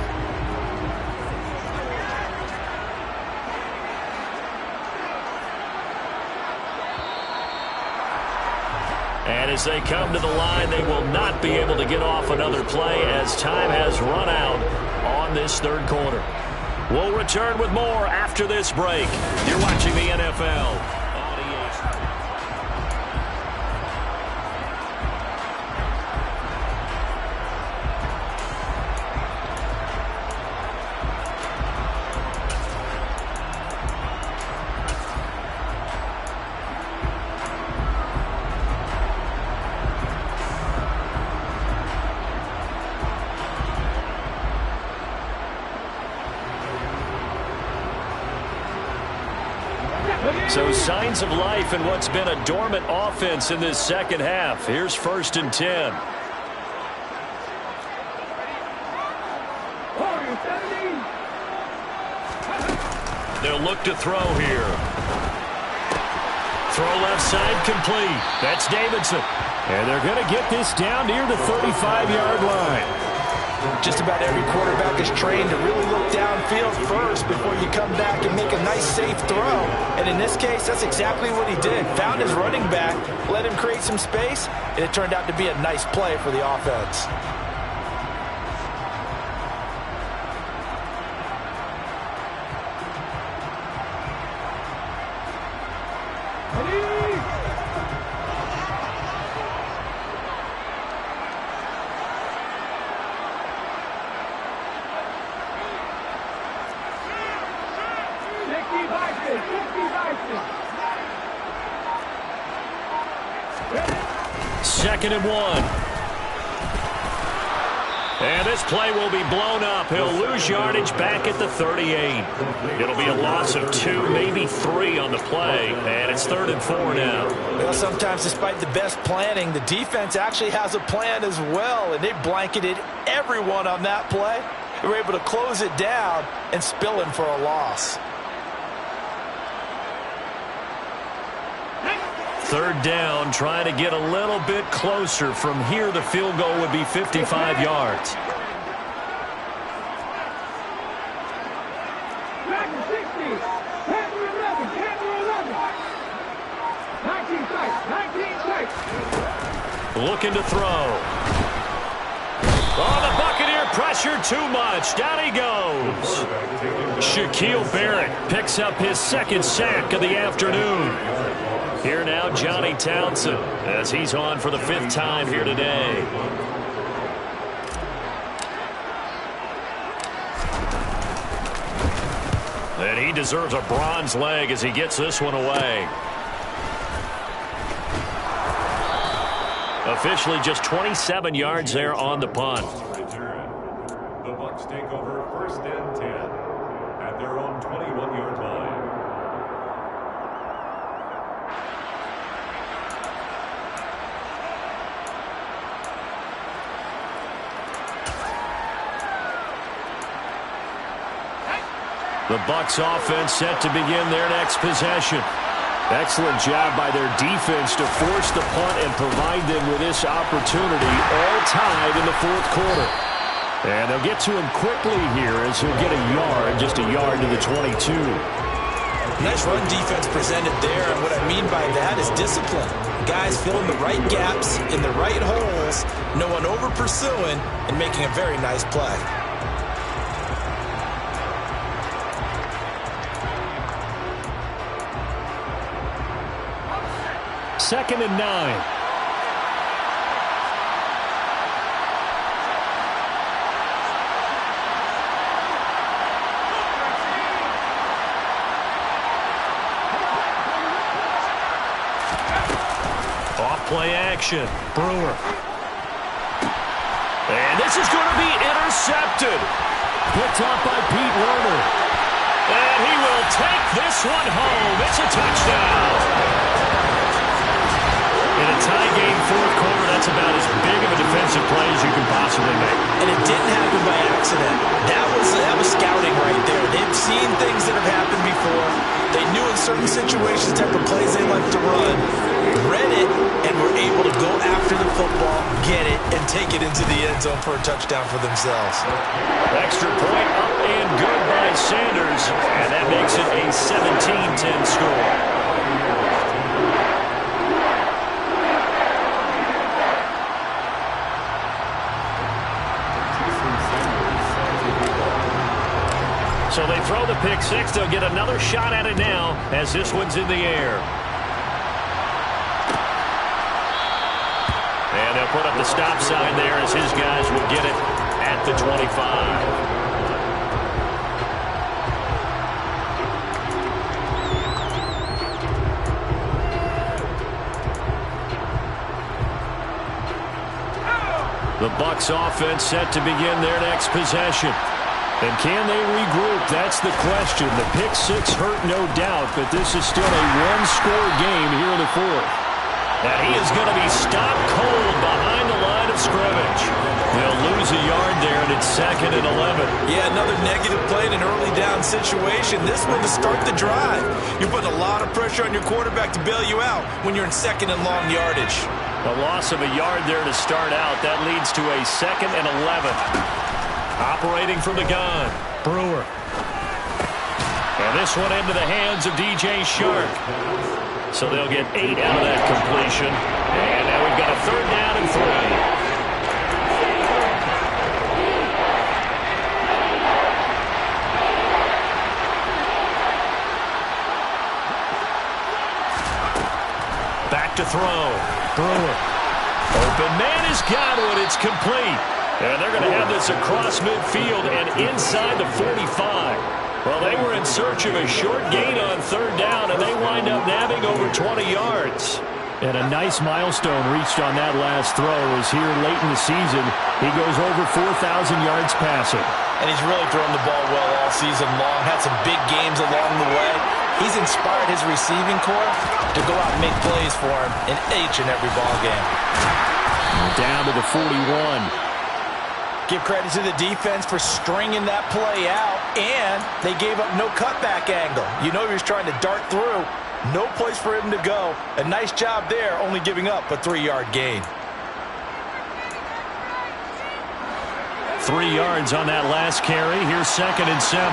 And as they come to the line, they will not be able to get off another play as time has run out on this 3rd quarter. We'll return with more after this break. You're watching the NFL. So signs of life in what's been a dormant offense in this 2nd half. Here's 1st and 10. They'll look to throw here. Throw left side complete. That's Davidson. And they're going to get this down near the 35-yard line. Just about every quarterback is trained to really look downfield first before you come back and make a nice, safe throw. And in this case, that's exactly what he did. Found his running back, let him create some space, and it turned out to be a nice play for the offense. Second and 1. And this play will be blown up. He'll lose yardage back at the 38. It'll be a loss of 2, maybe 3 on the play. And it's 3rd and 4 now. Well, sometimes despite the best planning, the defense actually has a plan as well. And they blanketed everyone on that play. They were able to close it down and spill in for a loss. 3rd down, trying to get a little bit closer. From here, the field goal would be 55 yards. Looking to throw. Oh, the Buccaneer pressure too much. Down he goes. Shaquille Barrett picks up his 2nd sack of the afternoon. Here now, Johnny Townsend, as he's on for the 5th time here today. And he deserves a bronze leg as he gets this one away. Officially just 27 yards there on the punt. The Bucs take over 1st and 10 at their own 21-yard line. The Bucs offense set to begin their next possession. Excellent job by their defense to force the punt and provide them with this opportunity, all tied in the 4th quarter. And they'll get to him quickly here as he'll get a yard, just a yard to the 22. Nice run defense presented there, and what I mean by that is discipline. Guys filling the right gaps in the right holes, no one over pursuing, and making a very nice play. 2nd and 9. Off-play action. Brewer. And this is going to be intercepted. Picked off by Pete Werner. And he will take this one home. It's a touchdown. In a tie game 4th quarter, that's about as big of a defensive play as you can possibly make. And it didn't happen by accident. That was scouting right there. They've seen things that have happened before. They knew in certain situations the type of plays they like to run, read it, and were able to go after the football, get it, and take it into the end zone for a touchdown for themselves. Extra point up and good by Sanders, and that makes it a 17-10 score. So they throw the pick six. They'll get another shot at it now as this one's in the air. And they'll put up the stop sign there as his guys will get it at the 25. The Bucs offense set to begin their next possession. And can they regroup? That's the question. The pick six hurt, no doubt, but this is still a one-score game here in the fourth. And he is going to be stopped cold behind the line of scrimmage. They'll lose a yard there, and it's 2nd and 11. Yeah, another negative play in an early down situation. This one to start the drive. You're putting a lot of pressure on your quarterback to bail you out when you're in 2nd and long yardage. A loss of a yard there to start out. That leads to a 2nd and 11. Operating from the gun, Brewer. And this one into the hands of DJ Shark. So they'll get 8 out of that completion. And now we've got a 3rd down and 3. Back to throw. Brewer. Open man has got it. It's complete. And they're going to have this across midfield and inside the 45. Well, they were in search of a short gain on third down, and they wind up nabbing over 20 yards. And a nice milestone reached on that last throw as here late in the season, he goes over 4,000 yards passing. And he's really thrown the ball well all season long, had some big games along the way. He's inspired his receiving corps to go out and make plays for him in each and every ball game. Down to the 41. Give credit to the defense for stringing that play out, and they gave up no cutback angle. You know he was trying to dart through. No place for him to go. A nice job there, only giving up a 3-yard gain. 3 yards on that last carry. Here's 2nd and 7.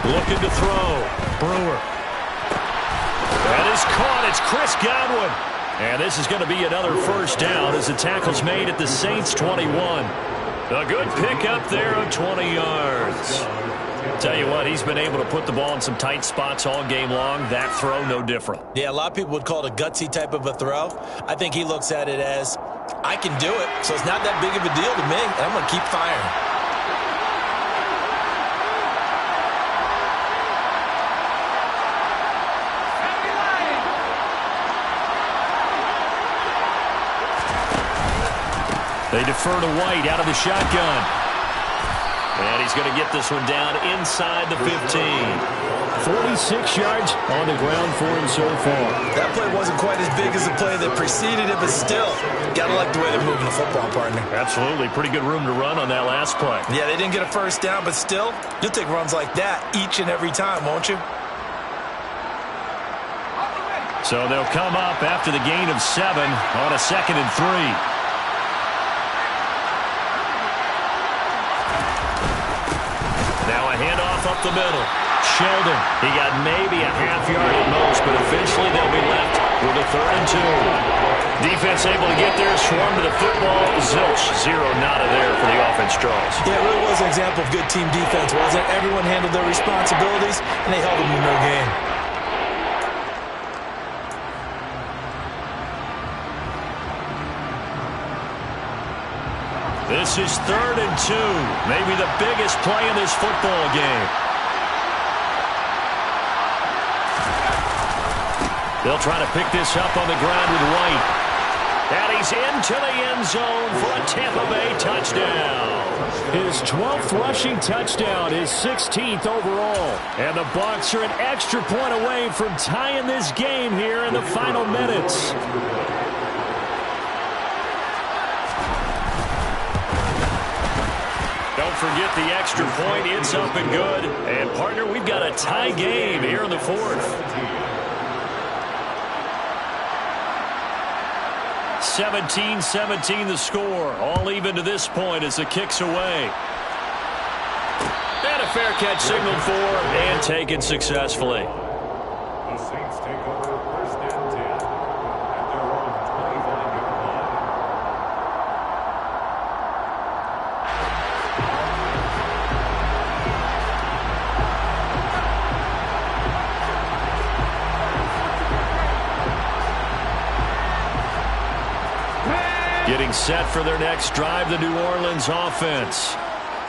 Looking to throw. Brewer. That is caught. It's Chris Godwin. And this is going to be another first down as the tackle's made at the Saints 21. A good pick up there of 20 yards. Tell you what, he's been able to put the ball in some tight spots all game long. That throw, no different. Yeah, a lot of people would call it a gutsy type of a throw. I think he looks at it as, I can do it, so it's not that big of a deal to me, and I'm going to keep firing. They defer to White out of the shotgun. And he's going to get this one down inside the 15. 46 yards on the ground for him so far. That play wasn't quite as big as the play that preceded it, but still, got to like the way they're moving the football, partner. Absolutely. Pretty good room to run on that last play. Yeah, they didn't get a first down, but still, you'll take runs like that each and every time, won't you? So they'll come up after the gain of 7 on a 2nd and 3. Handoff up the middle. Sheldon. He got maybe a half yard at most, but eventually they'll be left with a 3rd and 2. Defense able to get there, swarm to the football. Zilch, 0 nada there for the offense draws. Yeah, it really was an example of good team defense, wasn't it? Everyone handled their responsibilities, and they held them to no gain. This is 3rd and 2. Maybe the biggest play in this football game. They'll try to pick this up on the ground with White. And he's into the end zone for a Tampa Bay touchdown. His 12th rushing touchdown, his 16th overall. And the Bucs are an extra point away from tying this game here in the final minutes. Forget the extra point. It's up and good. And, partner, we've got a tie game here in the 4th. 17-17 the score. All even to this point as the kick's away. And a fair catch signaled for and taken successfully. The Saints take over 1st and 10 at their own 25-yard line. Getting set for their next drive, the New Orleans offense.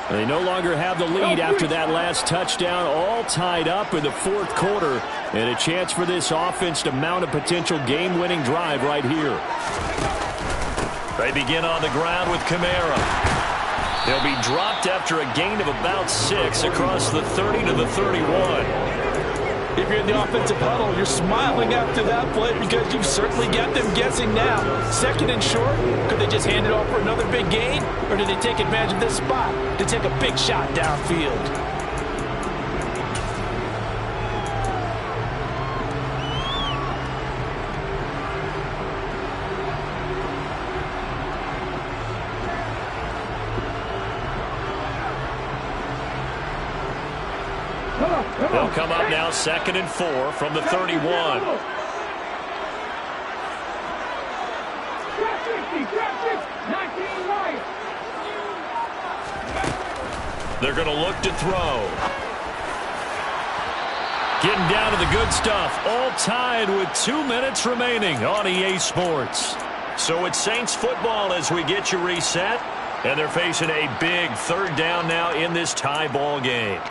They no longer have the lead after that last touchdown, all tied up in the 4th quarter, and a chance for this offense to mount a potential game-winning drive right here. They begin on the ground with Kamara. They'll be dropped after a gain of about 6 across the 30 to the 31. If you're in the offensive huddle, you're smiling after that play because you've certainly got them guessing now. 2nd and short, could they just hand it off for another big gain? Or do they take advantage of this spot to take a big shot downfield? They'll come up now 2nd and 4 from the 31. They're going to look to throw. Getting down to the good stuff. All tied with 2 minutes remaining on EA Sports. So it's Saints football as we get you reset. And they're facing a big third down now in this tie ball game.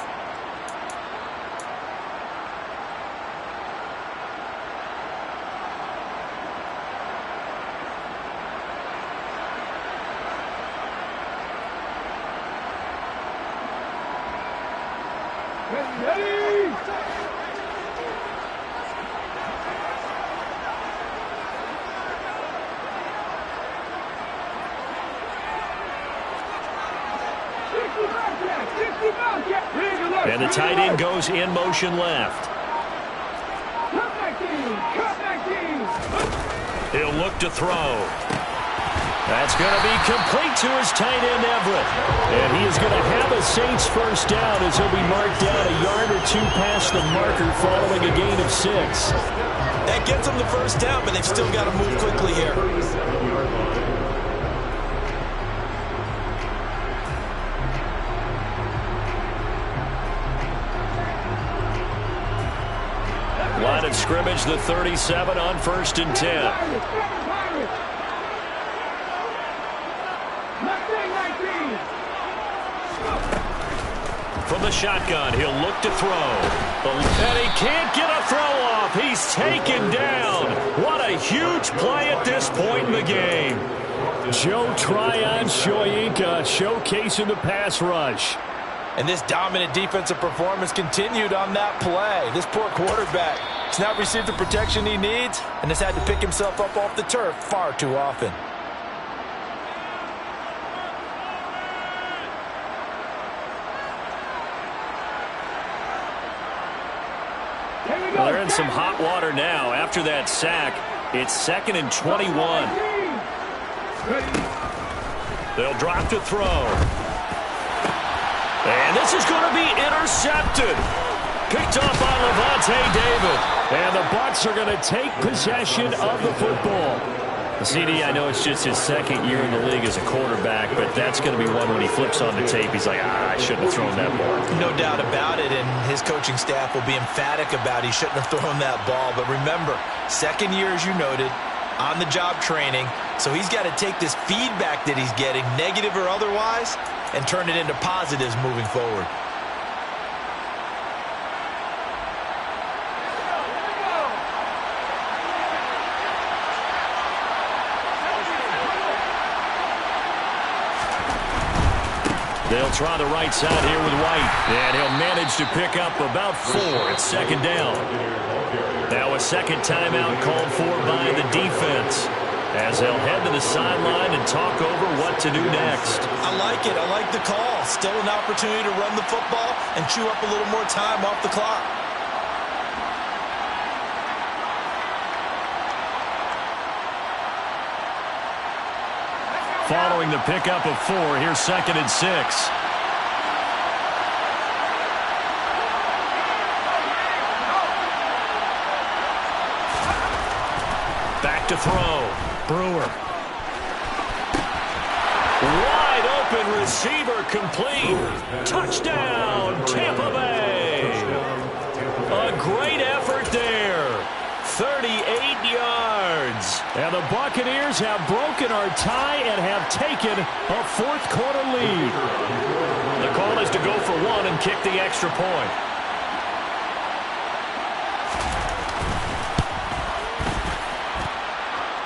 And the tight end goes in motion left. He'll look to throw. That's going to be complete to his tight end, Everett. And he is going to have a Saints first down as he'll be marked down a yard or two past the marker following a gain of 6. That gets them the first down, but they've still got to move quickly here. Line of scrimmage, the 37 on 1st and 10. From the shotgun, he'll look to throw. And he can't get a throw off. He's taken down. What a huge play at this point in the game. Joe Tryon-Shoyinka showcasing the pass rush. And this dominant defensive performance continued on that play. This poor quarterback has not received the protection he needs and has had to pick himself up off the turf far too often. Well, they're in some hot water now. After that sack, it's 2nd and 21. They'll drop to throw. And this is going to be intercepted. Picked off by Lavonte David. And the Bucs are going to take possession of the football. CD, I know it's just his 2nd year in the league as a quarterback, but that's going to be one when he flips on the tape. He's like, I shouldn't have thrown that ball. No doubt about it, and his coaching staff will be emphatic about he shouldn't have thrown that ball. But remember, 2nd year, as you noted, on-the-job training, so he's got to take this feedback that he's getting, negative or otherwise, and turn it into positives moving forward. They'll try the right side here with White. And he'll manage to pick up about 4. It's 2nd down. Now a second timeout called for by the defense, as they'll head to the sideline and talk over what to do next. I like it. I like the call. Still an opportunity to run the football and chew up a little more time off the clock. Following the pickup of 4, here's 2nd and 6. Back to throw. Brewer. Wide open receiver complete. Touchdown, Tampa Bay. A great effort there. 38 yards. And the Buccaneers have broken our tie and have taken a 4th quarter lead. The call is to go for 1 and kick the extra point.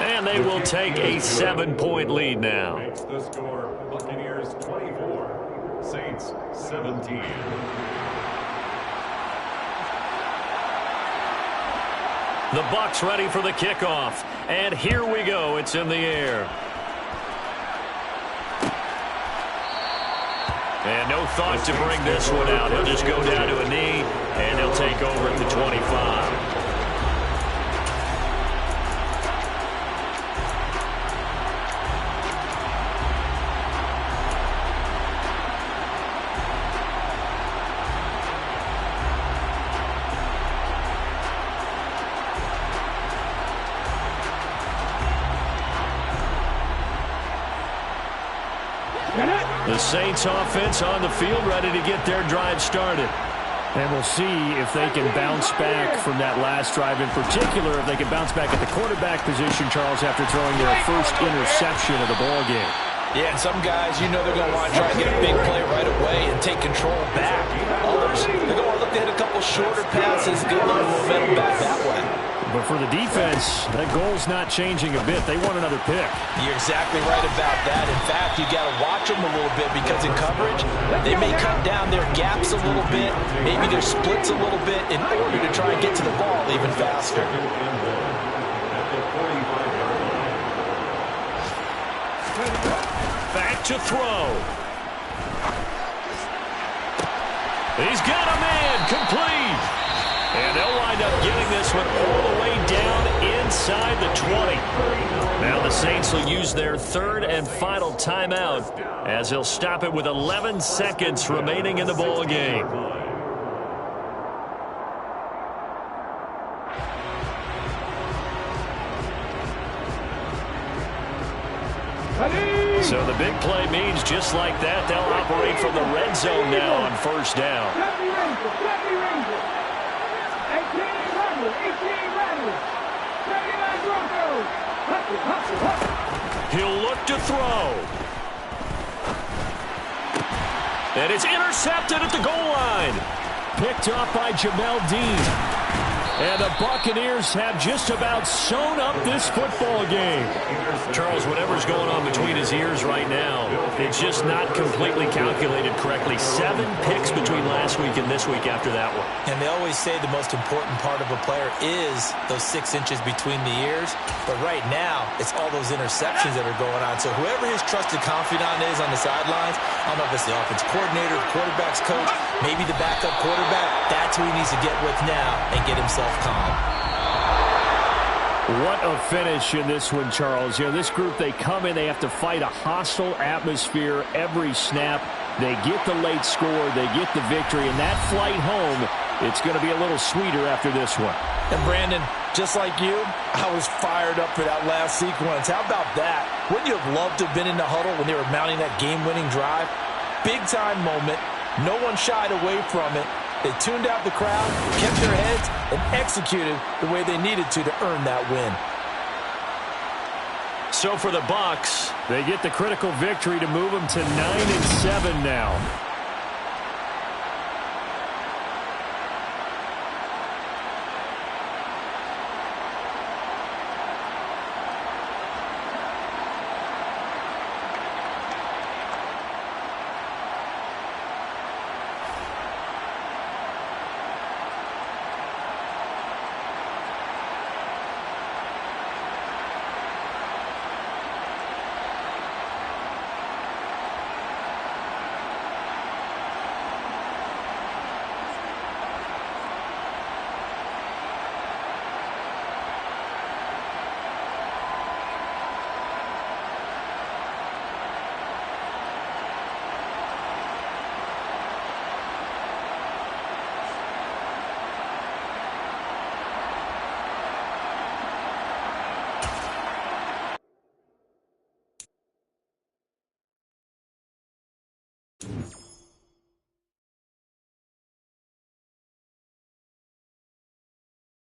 And they will take a 7-point lead now. Makes the score Buccaneers 24, Saints 17. The Bucs ready for the kickoff. And here we go. It's in the air. And no thought to bring this one out. He'll just go down to a knee, and he'll take over at the 25. The Saints offense on the field, ready to get their drive started. And we'll see if they can bounce back from that last drive. In particular, if they can bounce back at the quarterback position, Charles, after throwing their first interception of the ball game. Yeah, and some guys, you know they're going to want to try and get a big play right away and take control back. Others, they're going to want to look to hit a couple shorter passes, get a little momentum back that way. But for the defense, that goal's not changing a bit. They want another pick. You're exactly right about that. In fact, you got to watch them a little bit because in coverage, they may cut down their gaps a little bit, maybe their splits a little bit in order to try and get to the ball even faster. Back to throw. He's got a man complete. And they'll wind up getting this one all the way down inside the 20. Now the Saints will use their third and final timeout as they'll stop it with 11 seconds remaining in the ball game. So the big play means just like that, they'll operate from the red zone now on first down. He'll look to throw. And it's intercepted at the goal line. Picked up by Jamel Dean. And the Buccaneers have just about sewn up this football game. Charles, whatever's going on between his ears right now, it's just not completely calculated correctly. 7 picks between last week and this week after that one. And they always say the most important part of a player is those 6 inches between the ears. But right now, it's all those interceptions that are going on. So whoever his trusted confidant is on the sidelines, I don't know if it's the offense coordinator, the quarterback's coach, maybe the backup quarterback, that's who he needs to get with now and get himself calm. What a finish in this one, Charles. You know, this group, they come in, they have to fight a hostile atmosphere every snap. They get the late score, they get the victory, and that flight home, it's going to be a little sweeter after this one. And Brandon, just like you, I was fired up for that last sequence. How about that? Wouldn't you have loved to have been in the huddle when they were mounting that game-winning drive? Big-time moment. No one shied away from it. They tuned out the crowd, kept their heads, and executed the way they needed to earn that win. So for the Bucs, they get the critical victory to move them to 9-7 now.